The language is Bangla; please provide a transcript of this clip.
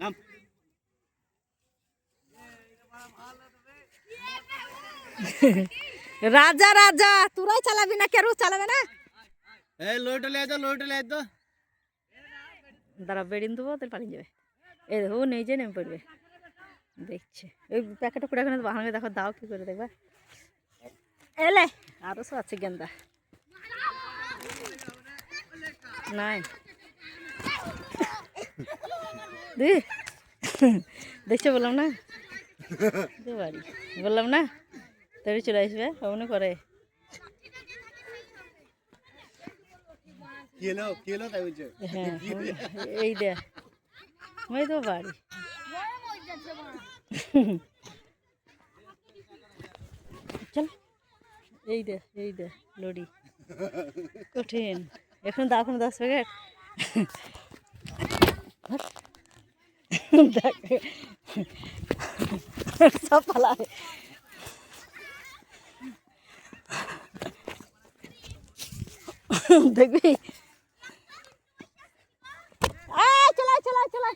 নাম রাজা রাজা তোরাই চালাবি না, কেউ চালাবে না। এই লোটলে আয় তো, লোটলে আয় তো। দাঁড়া বেড়িন দেবো, তাহলে পালিয়ে যাবে। এই দেখো ও নিজে নেমে পড়বে, দেখছে ওই প্যাকেটটা করে এখানে বাহানো, দেখো দাও কি করে দেখবা। এলে আরো সব আছে গেন্দা নাই দেখছো, বললাম না বাড়ি, বললাম না তবে চলে আসবে মনে করে। হ্যাঁ এই দে ওই তো বাড়ি। চল এই দে লড়ি কঠিন। এখন দাও, এখন 10 প্যাকেট সব পালাবে। দেখবি চলাই চলাই চলাই।